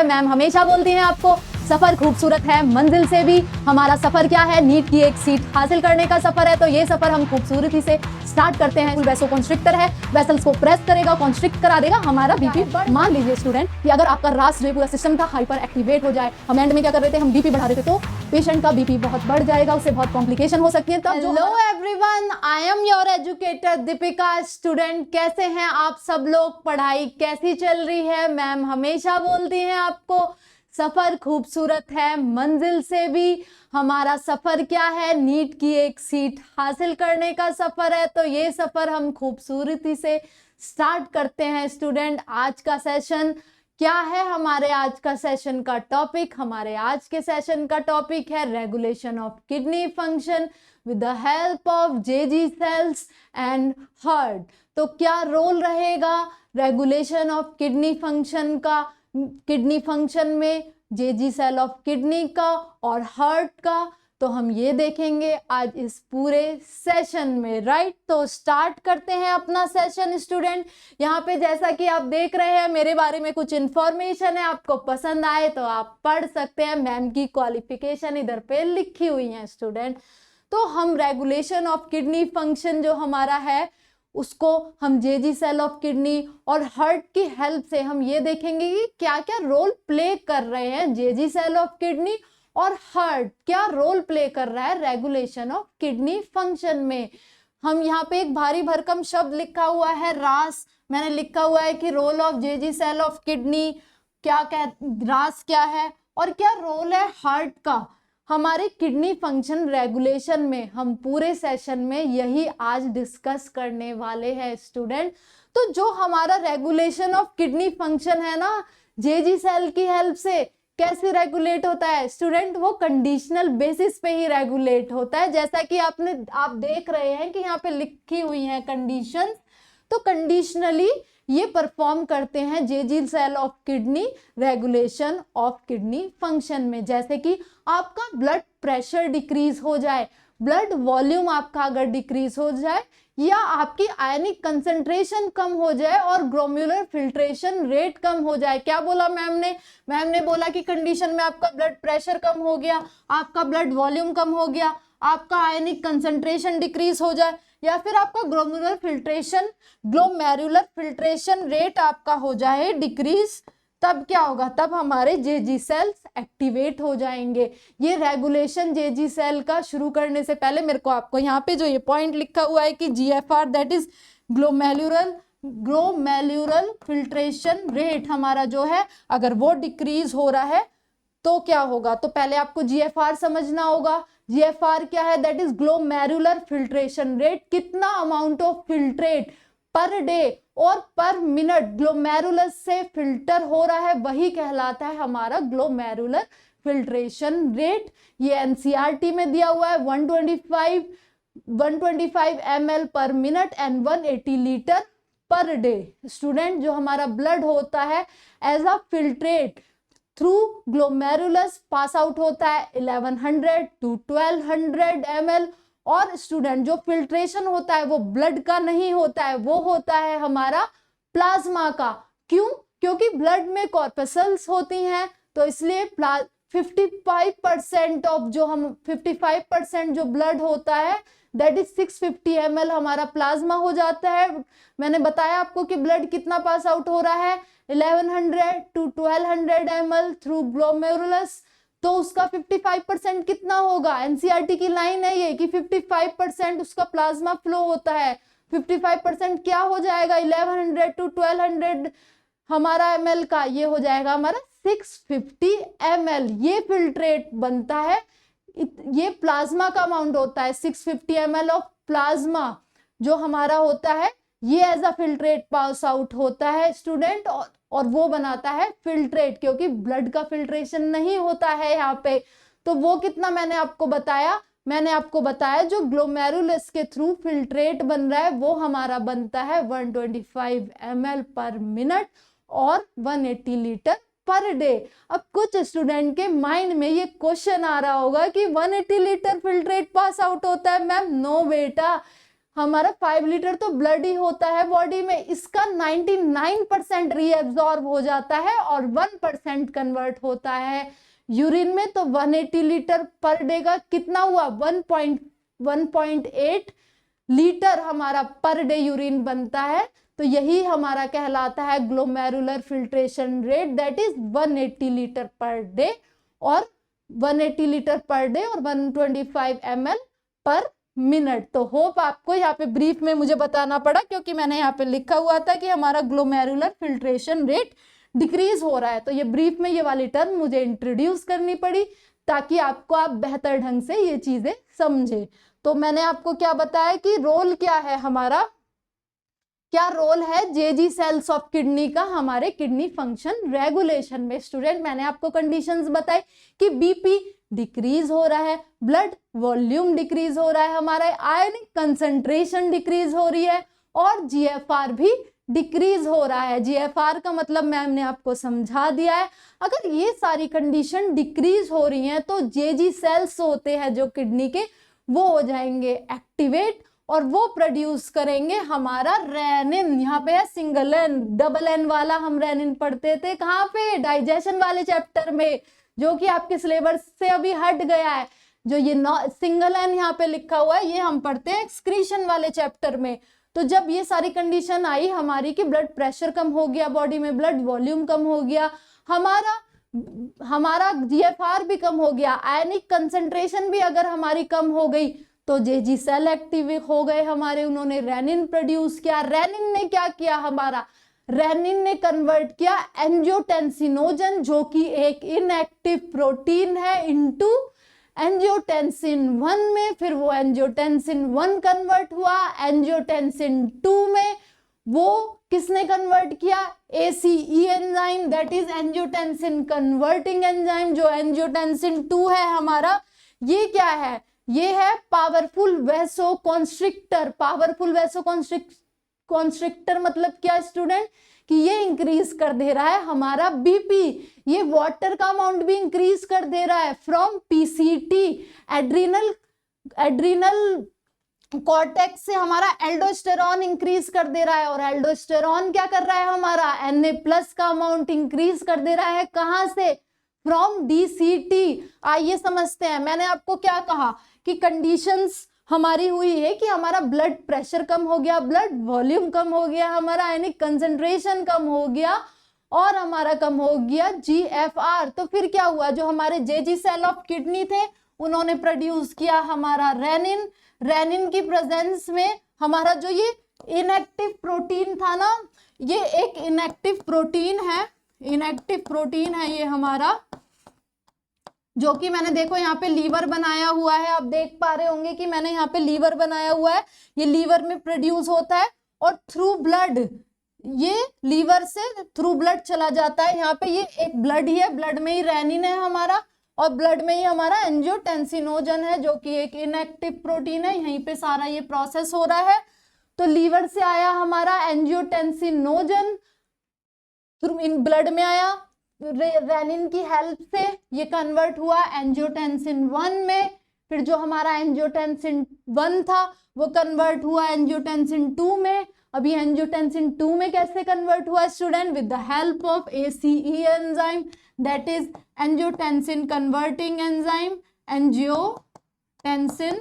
Ma'am हमेशा बोलती हैं आपको सफर खूबसूरत है मंजिल से भी। हमारा सफर क्या है? नीट की एक सीट हासिल करने का सफर है। तो ये सफर हम खूबसूरती से स्टार्ट करते हैं। वैसो कॉन्स्ट्रिक्टर है, वेसल्स को प्रेस करेगा, कॉन्स्ट्रिक्ट करा देगा हमारा बीपी। मान लीजिए स्टूडेंट कि अगर आपका रास जो पूरा सिस्टम था हाइपर एक्टिवेट हो जाए, हम एंड में क्या कर रहे थे, हम बीपी बढ़ा रहे थे, तो पेशेंट का बीपी बहुत बढ़ जाएगा, उससे बहुत कॉम्प्लिकेशन हो सकती है। तब hello everyone, I am your educator Deepika. Student कैसे हैं आप सब लोग? पढ़ाई कैसी चल रही है? मैम हमेशा बोलती हैं आपको सफर खूबसूरत है मंजिल से भी। हमारा सफर क्या है? नीट की एक सीट हासिल करने का सफर है। तो ये सफर हम खूबसूरती से स्टार्ट करते हैं। स्टूडेंट आज का सेशन क्या है? हमारे आज का सेशन का टॉपिक, हमारे आज के सेशन का टॉपिक है regulation of kidney function with the help of Jazzy sales and heart. तो क्या रोल रहेगा रेगुलेशन ऑफ किडनी फंक्शन का, किडनी फंक्शन में जेजी सेल ऑफ किडनी का और हार्ट का? तो हम ये देखेंगे आज इस पूरे सेशन में, राइट। तो स्टार्ट करते हैं अपना सेशन स्टूडेंट। यहाँ पे जैसा कि आप देख रहे हैं मेरे बारे में कुछ इंफॉर्मेशन है, आपको पसंद आए तो आप पढ़ सकते हैं। मैम की क्वालिफिकेशन इधर पे लिखी हुई है स्टूडेंट। तो हम रेगुलेशन ऑफ किडनी फंक्शन जो हमारा है उसको हम जेजी सेल ऑफ किडनी और हार्ट की हेल्प से हम ये देखेंगे कि क्या क्या रोल प्ले कर रहे हैं जेजी सेल ऑफ किडनी और हार्ट, क्या रोल प्ले कर रहा है रेगुलेशन ऑफ किडनी फंक्शन में। हम यहाँ पे एक भारी भरकम शब्द लिखा हुआ है रास। मैंने लिखा हुआ है कि role of JG cell of kidney क्या रास क्या है और क्या रोल है हार्ट का हमारे किडनी फंक्शन रेगुलेशन में। हम पूरे सेशन में यही आज डिस्कस करने वाले हैं स्टूडेंट। तो जो हमारा रेगुलेशन ऑफ किडनी फंक्शन है ना, जेजी सेल की हेल्प से कैसे रेगुलेट होता है स्टूडेंट? वो कंडीशनल बेसिस पे ही रेगुलेट होता है। जैसा कि आप देख रहे हैं कि यहाँ पे लिखी हुई हैं कंडीशंस। तो कंडीशनली ये परफॉर्म करते हैं JG cell of kidney regulation of kidney function में। जैसे कि आपका ब्लड प्रेशर डिक्रीज हो जाए, ब्लड वॉल्यूम आपका अगर डिक्रीज हो जाए, या आपकी आयनिक कंसंट्रेशन कम हो जाए और ग्लोमेरुलर फिल्ट्रेशन रेट कम हो जाए। क्या बोला मैम ने? मैम ने बोला कि कंडीशन में आपका ब्लड प्रेशर कम हो गया, आपका ब्लड वॉल्यूम कम हो गया, आपका आयनिक कंसंट्रेशन डिक्रीज हो जाए, या फिर आपका ग्लोमेरुलर फिल्ट्रेशन रेट आपका हो जाए डिक्रीज, तब क्या होगा? तब हमारे जेजी सेल्स एक्टिवेट हो जाएंगे। ये रेगुलेशन जेजी सेल का शुरू करने से पहले मेरे को आपको यहाँ पे जो ये पॉइंट लिखा हुआ है कि GFR that is glomerular filtration rate हमारा जो है, अगर वो डिक्रीज हो रहा है तो क्या होगा? तो पहले आपको जीएफआर समझना होगा। जीएफआर क्या है? That is glomerular filtration rate. कितना amount of filtrate per day और पर मिनट ग्लोमेरुलर से फिल्टर हो रहा है, वही कहलाता है हमारा ग्लोमेरुलर फिल्ट्रेशन रेट। ये एनसीईआरटी में दिया हुआ है 125 ml पर मिनट एंड 180 लीटर पर डे। स्टूडेंट जो हमारा ब्लड होता है as a filtrate through glomerulus pass out होता है 1100 to 1200 ml। और स्टूडेंट जो फिल्ट्रेशन होता है वो ब्लड का नहीं होता है, वो होता है हमारा प्लाज्मा का। क्यों? क्योंकि ब्लड में कॉर्पसल्स होती हैं, तो इसलिए 55% ऑफ जो हम 55% जो ब्लड होता है दैट इज 650 ml हमारा प्लाज्मा हो जाता है। मैंने बताया आपको कि ब्लड कितना पास आउट हो रहा है 1100 to 1200 ml थ्रू ग्लोमेरुलस। तो उसका 55% कितना होगा? एनसीईआरटी की लाइन है ये कि 55% उसका प्लाज्मा फ्लो होता है। 55% क्या हो जाएगा? 1100 to 1200 हमारा ml का, ये हो जाएगा हमारा 650 ml। ये फिल्ट्रेट बनता है, ये प्लाज्मा का अमाउंट होता है 650 ml ऑफ प्लाज्मा जो हमारा होता है, ये as a filtrate pass out होता है स्टूडेंट। और वो बनाता है फिल्ट्रेट, क्योंकि ब्लड का फिल्ट्रेशन नहीं होता है यहाँ पे। तो वो कितना मैंने आपको बताया? मैंने आपको बताया जो ग्लोमेरुलस के थ्रू फिल्ट्रेट बन रहा है वो हमारा बनता है 125 ml पर मिनट और 180 लीटर पर डे। अब कुछ स्टूडेंट के माइंड में ये क्वेश्चन आ रहा होगा कि 180 लीटर फिल्ट्रेट पास आउट होता है। मैम नो बेटा, हमारा 5 लीटर तो ब्लड ही होता है बॉडी में, इसका 99% रीएब्जॉर्ब हो जाता है और 1% कन्वर्ट होता है यूरिन में। तो 180 लीटर पर डे का कितना हुआ, 1.8 लीटर हमारा पर डे यूरिन बनता है। तो यही हमारा कहलाता है glomerular filtration rate, that is 180 litre पर डे और 180 लीटर पर डे और 125 ml पर मिनट। तो होप आपको यहाँ पे ब्रीफ में मुझे बताना पड़ा, क्योंकि मैंने यहाँ पे लिखा हुआ था कि हमारा ग्लोमेरुलर फिल्ट्रेशन रेट डिक्रीज हो रहा है। तो ये ब्रीफ में ये वाली टर्म मुझे इंट्रोड्यूस करनी पड़ी ताकि आपको आप बेहतर ढंग से ये चीजें समझे। तो मैंने आपको क्या बताया कि रोल क्या है हमारा, क्या रोल है जेजी सेल्स ऑफ किडनी का हमारे किडनी फंक्शन रेगुलेशन में। स्टूडेंट मैंने आपको कंडीशंस बताई कि बीपी डिक्रीज हो रहा है, ब्लड वॉल्यूम डिक्रीज हो रहा है, हमारा आयनिक कंसंट्रेशन डिक्रीज हो रही है और जीएफआर भी डिक्रीज हो रहा है। जीएफआर का मतलब मैंने आपको समझा दिया है। अगर ये सारी कंडीशन डिक्रीज हो रही हैं तो जेजी सेल्स होते हैं जो किडनी के, वो हो जाएंगे एक्टिवेट और वो प्रोड्यूस करेंगे हमारा रेनिन। यहाँ पे है सिंगल एन, डबल एन वाला हम रेनिन पढ़ते थे कहाँ पे, डाइजेशन वाले चैप्टर में, जो कि आपके सिलेबस से अभी हट गया है। जो ये सिंगल एन यहाँ पे लिखा हुआ है ये हम पढ़ते हैं एक्सक्रीशन वाले चैप्टर में। तो जब ये सारी कंडीशन आई हमारी कि ब्लड प्रेशर कम हो गया बॉडी में, ब्लड वॉल्यूम कम हो गया, हमारा जीएफआर भी कम हो गया, आयनिक कंसंट्रेशन भी अगर हमारी कम हो गई, तो जेजी सेल एक्टिव हो गए हमारे, उन्होंने रेनिन प्रोड्यूस किया। रेनिन ने क्या किया हमारा, रेनिन ने कन्वर्ट किया एंजियोटेंसिनोजन जो कि एक इनएक्टिव प्रोटीन है इनटू एंजियोटेंसिन 1 में, फिर वो एंजियोटेंसिन 1 कन्वर्ट हुआ एंजियोटेंसिन 2 में। वो किसने कन्वर्ट किया, ACE enzyme, that is angiotensin converting enzyme. जो एंजियोटेंसिन 2 है हमारा, ये क्या है, ये है powerful vaso constrictor. Powerful vaso constrictor मतलब क्या स्टूडेंट, कि ये इंक्रीज कर दे रहा है हमारा बीपी, ये वाटर का अमाउंट भी इंक्रीज कर दे रहा है फ्रॉम पीसीटी, एड्रिनल कॉर्टेक्स से हमारा एल्डोस्टेरॉन इंक्रीज कर दे रहा है। और एल्डोस्टेरॉन क्या कर रहा है हमारा, Na+ का अमाउंट इंक्रीज कर दे रहा है, कहां से, फ्रॉम डीसीटी। आइए समझते हैं, मैंने आपको क्या कहा कि कंडीशंस हमारी हुई है कि हमारा ब्लड प्रेशर कम हो गया, ब्लड वॉल्यूम कम हो गया, हमारा आयनिक कंसंट्रेशन कम हो गया और हमारा कम हो गया जीएफआर। तो फिर क्या हुआ, जो हमारे जेजी सेल ऑफ किडनी थे उन्होंने प्रोड्यूस किया हमारा रेनिन। रेनिन की प्रेजेंस में हमारा जो ये इनएक्टिव प्रोटीन था ना, ये एक इनएक्टिव प्रोटीन है, इनएक्टिव प्रोटीन है ये हमारा, जो कि मैंने देखो यहाँ पे लीवर बनाया हुआ है, आप देख पा रहे होंगे कि मैंने यहाँ पे लीवर बनाया हुआ है, ये लीवर में प्रोड्यूस होता है और थ्रू ब्लड, ये लीवर से थ्रू ब्लड चला जाता है। यहाँ पे ये एक ब्लड ही है, ब्लड में ही रेनिन है हमारा और ब्लड में ही हमारा एंजियोटेंसिनोजन है जो कि एक इनएक्टिव प्रोटीन है, यहीं पे सारा ये प्रोसेस हो रहा है। तो लीवर से आया हमारा एंजियोटेंसिनोजन, इन ब्लड में आया, रेनिन की हेल्प से ये कन्वर्ट हुआ एंजियोटेंसिन 1 में, फिर जो हमारा एंजियोटेंसिन 1 था वो कन्वर्ट हुआ एंजियोटेंसिन 2 में। अभी एंजियोटेंसिन 2 में कैसे कन्वर्ट हुआ student, with the help of ACE enzyme, that is angiotensin converting enzyme, angiotensin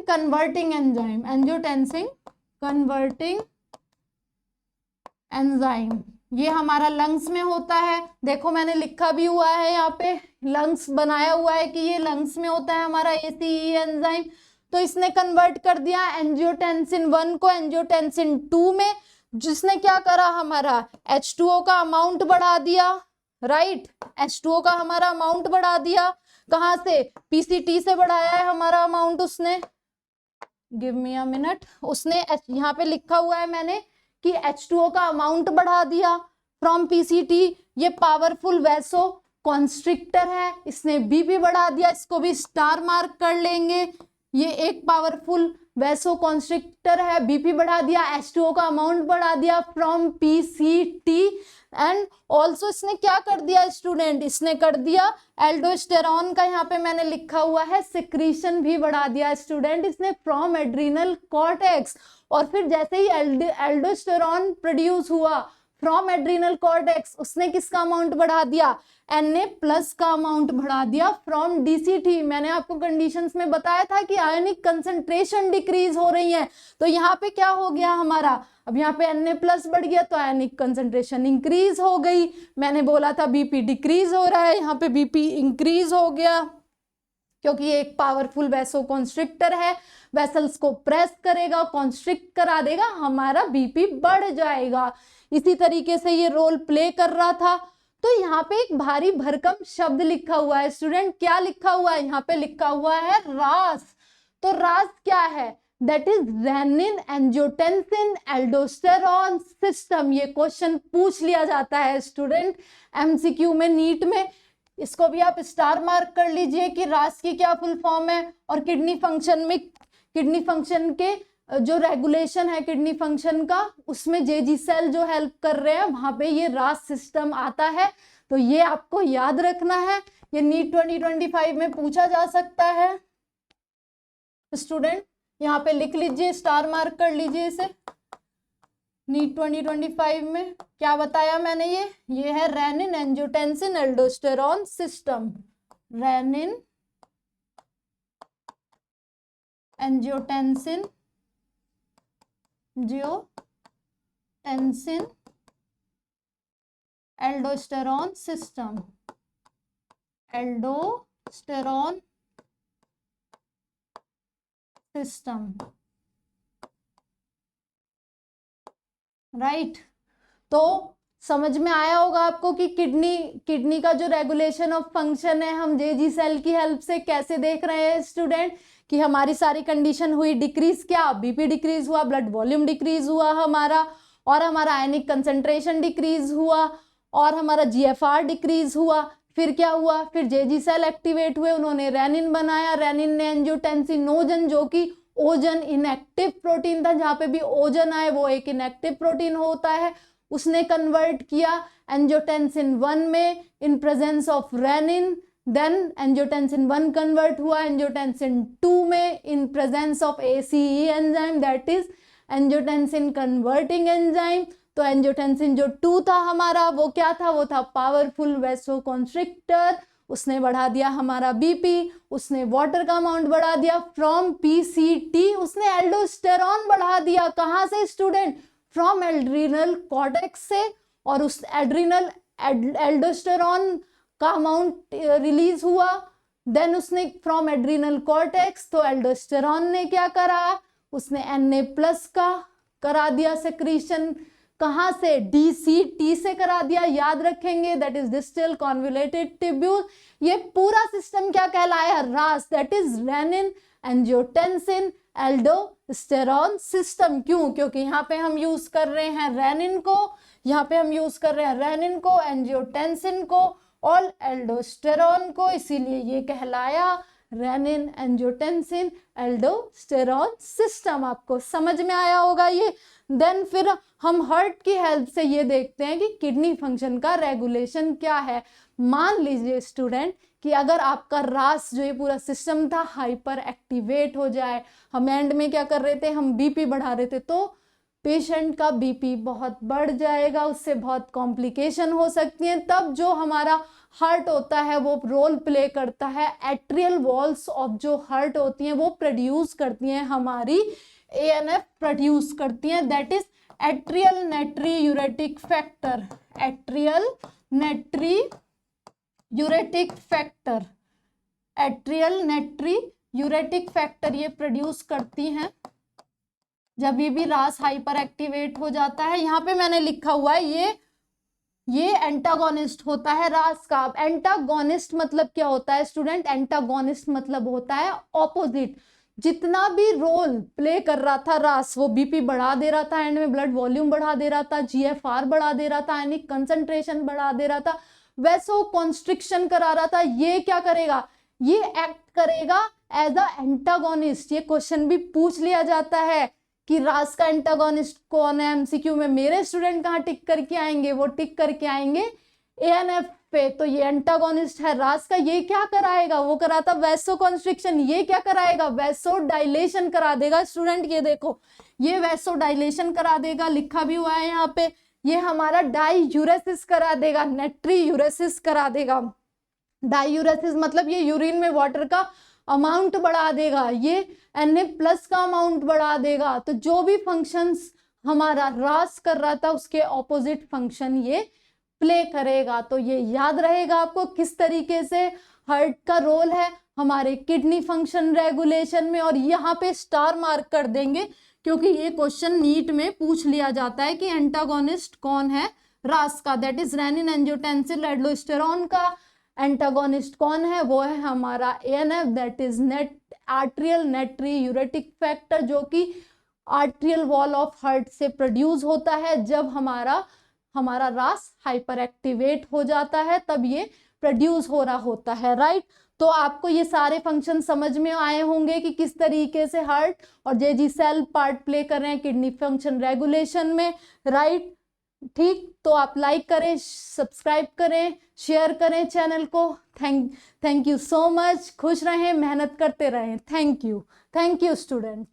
converting enzyme, angiotensin converting enzyme. ये हमारा लंग्स में होता है, देखो मैंने लिखा भी हुआ है यहाँ पे, लंग्स बनाया हुआ है कि ये लंग्स में होता है हमारा ACE एंजाइम। तो इसने कन्वर्ट कर दिया एंजियोटेंसिन 1 को एंजियोटेंसिन 2 में, जिसने क्या करा हमारा H2O का अमाउंट बढ़ा दिया, राइट, H2O का हमारा अमाउंट बढ़ा दिया, कहाँ से, PCT से बढ़ाया है हमारा अमाउंट उसने, गिव मी अ मिनट, उसने यहाँ पे लिखा हुआ है मैंने कि H2O का अमाउंट बढ़ा दिया फ्रॉम PCT। ये पावरफुल वैसो कॉन्स्ट्रिक्टर है, इसने बीपी बढ़ा दिया, इसको भी स्टार मार्क कर लेंगे। ये एक पावरफुल वैसो कॉन्स्ट्रिक्टर है, बीपी बढ़ा दिया, H2O का अमाउंट बढ़ा दिया फ्रॉम PCT, एंड ऑल्सो इसने क्या कर दिया स्टूडेंट, इसने कर दिया एल्डोस्टेरॉन का यहाँ पे मैंने लिखा हुआ है सिक्रीशन भी बढ़ा दिया स्टूडेंट इसने फ्रॉम एड्रीनल कॉर्टेक्स। और फिर जैसे ही एल्डोस्टेरॉन प्रोड्यूस हुआ फ्रॉम एड्रीनल कॉर्टेक्स, उसने किसका अमाउंट बढ़ा दिया, Na+ का अमाउंट बढ़ा दिया फ्रॉम DCT। मैंने आपको कंडीशंस में बताया था कि आयनिक कंसंट्रेशन डिक्रीज हो रही है, तो यहाँ पे क्या हो गया हमारा, अब यहाँ पे Na+ बढ़ गया तो आयनिक कंसंट्रेशन इंक्रीज हो गई। मैंने बोला था BP डिक्रीज हो रहा है, यहाँ पे BP इंक्रीज हो गया क्योंकि ये एक पावरफुल वैसोकॉन्स्ट्रिक्टर है, वेसल्स को प्रेस करेगा, कॉन्स्ट्रिक्ट करा देगा, हमारा BP बढ़ जाएगा। इसी तरीके से ये रोल प्ले कर रहा था। तो यहाँ पे एक भारी भरकम शब्द लिखा हुआ है स्टूडेंट, क्या लिखा हुआ है, यहाँ पे लिखा हुआ है रास। तो रास क्या है, that is renin angiotensin aldosterone system. ये क्वेश्चन पूछ लिया जाता है स्टूडेंट MCQ में, नीट में। इसको भी आप स्टार मार्क कर लीजिए कि रास की क्या फुल फॉर्म है। और किडनी फंक्शन में, किडनी फंक्शन के जो रेगुलेशन है किडनी फंक्शन का, उसमें जेजी सेल जो हेल्प कर रहे हैं, वहां पे ये रास सिस्टम आता है। तो ये आपको याद रखना है, ये नीट 2025 में पूछा जा सकता है स्टूडेंट। यहाँ पे लिख लीजिए, स्टार मार्क कर लीजिए इसे। नीट 2025 में क्या बताया मैंने, ये है rennin angiotensin aldosterone system. Rennin angiotensin aldosterone system, aldosterone system, right. तो समझ में आया होगा आपको कि किडनी का जो रेगुलेशन ऑफ फंक्शन है, हम जेजी सेल की हेल्प से कैसे देख रहे हैं स्टूडेंट, कि हमारी सारी कंडीशन हुई डिक्रीज, क्या BP डिक्रीज हुआ, ब्लड वॉल्यूम डिक्रीज हुआ हमारा, और हमारा आयनिक कंसंट्रेशन डिक्रीज हुआ, और हमारा GFR डिक्रीज हुआ। फिर क्या हुआ, फिर जेजी सेल एक्टिवेट हुए, उन्होंने रेनिन बनाया, रेनिन ने एंजियोटेंसिनोजन जो कि ओजन इनएक्टिव प्रोटीन था, जहाँ पे भी ओजन आए वो एक इनएक्टिव प्रोटीन होता है, उसने कन्वर्ट किया एंजियोटेंसिन 1 में in presence of renin. Then angiotensin 1 convert हुआ एंजियोटेंसिन 2 में in presence of ACE enzyme, that is angiotensin converting enzyme. तो एंजियोटेंसिन जो 2 था हमारा, वो क्या था, वो था पावरफुल वैसोकॉन्स्ट्रिक्टर, उसने बढ़ा दिया हमारा BP, उसने वाटर का अमाउंट बढ़ा दिया फ्रॉम PCT, उसने एल्डोस्टेरॉन बढ़ा दिया, कहाँ से स्टूडेंट, फ्रॉम एड्रीनल कॉर्टेक्स से। और उस एल्डोस्टेरॉन का अमाउंट रिलीज हुआ, देन उसने फ्रॉम एड्रीनल कॉर्टेक्स, तो एल्डोस्टेरॉन ने क्या करा, उसने Na+ का करा दिया सेक्रीशन, कहाँ से, DCT से करा दिया, याद रखेंगे, that is distal convoluted tubule. ये पूरा सिस्टम क्या कहलाया, रास, that is renin angiotensin aldosterone system. क्यों, क्योंकि यहाँ पे हम यूज कर रहे हैं रेनिन को, यहाँ पे हम यूज कर रहे हैं रेनिन को, एंजियोटेंसिन को और एल्डोस्टेरॉन को, इसीलिए ये कहलाया रेनिन एंजियोटेंसिन एल्डोस्टेरॉन सिस्टम। आपको समझ में आया होगा ये। देन फिर हम हार्ट की हेल्प से ये देखते हैं कि किडनी फंक्शन का रेगुलेशन क्या है। मान लीजिए स्टूडेंट कि अगर आपका रास जो ये पूरा सिस्टम था हाइपर एक्टिवेट हो जाए, हम एंड में क्या कर रहे थे, हम BP बढ़ा रहे थे, तो पेशेंट का BP बहुत बढ़ जाएगा, उससे बहुत कॉम्प्लिकेशन हो सकती हैं। तब जो हमारा हार्ट होता है वो रोल प्ले करता है, एट्रियल वॉल्स ऑफ जो हार्ट होती हैं वो प्रोड्यूस करती हैं हमारी ANF प्रोड्यूस करती हैं, that is atrial natriuretic factor, atrial natriuretic factor, atrial natriuretic factor ये प्रोड्यूस करती हैं जब ये भी रास हाइपर एक्टिवेट हो जाता है। यहाँ पे मैंने लिखा हुआ है ये एंटागोनिस्ट होता है रास का। अब एंटागोनिस्ट मतलब क्या होता है स्टूडेंट, एंटागोनिस्ट मतलब होता है ऑपोजिट। जितना भी रोल प्ले कर रहा था रास, वो BP बढ़ा दे रहा था, एंड में ब्लड वॉल्यूम बढ़ा दे रहा था, GFR बढ़ा दे रहा था, आयनिक कंसंट्रेशन बढ़ा दे रहा था, वैसो कॉन्स्ट्रिक्शन करा रहा था, ये क्या करेगा, ये एक्ट करेगा एज अ एंटागोनिस्ट। ये क्वेश्चन भी पूछ लिया जाता है कि रास का एंटागोनिस्ट कौन है एमसीक्यू में, मेरे स्टूडेंट कहाँ टिक करके आएंगे, वो टिक करके आएंगे एएनएफ पे। तो ये एंटागोनिस्ट है रास का, ये क्या कराएगा, वो कराता वैसो कॉन्स्ट्रिक्शन, ये क्या कराएगा, वैसो डायलेशन करा देगा। स्टूडेंट ये देखो, ये वैसो डायलेशन करा देगा, लिखा भी हुआ है यहाँ पे। ये हमारा डाईयूरेसिस करा देगा, नेट्रीयूरेसिस करा देगा। डाईयूरेसिस मतलब ये यूरिन में वाटर का अमाउंट बढ़ा देगा, ये Na+ का अमाउंट बढ़ा देगा। तो जो भी फंक्शंस हमारा रास कर रहा था उसके ऑपोजिट फंक्शन ये प्ले करेगा। तो ये याद रहेगा आपको किस तरीके से हार्ट का रोल है हमारे किडनी फंक्शन रेगुलेशन में। और यहाँ पे स्टार मार्क कर देंगे क्योंकि ये क्वेश्चन नीट में पूछ लिया जाता है कि एंटागोनिस्ट कौन है रास का, that is renin angiotensin aldosterone का एंटागोनिस्ट कौन है, वो है हमारा ANF, that is net atrial natriuretic factor, जो कि आर्ट्रियल वॉल ऑफ हार्ट से प्रोड्यूस होता है। जब हमारा रास हाइपर एक्टिवेट हो जाता है तब ये प्रोड्यूस हो रहा होता है, राइट। तो आपको ये सारे फंक्शन समझ में आए होंगे कि किस तरीके से हार्ट और जेजी सेल पार्ट प्ले कर रहे हैं किडनी फंक्शन रेगुलेशन में, राइट। ठीक, तो आप लाइक करें, सब्सक्राइब करें, शेयर करें चैनल को। Thank you so much. खुश रहें, मेहनत करते रहें। Thank you student.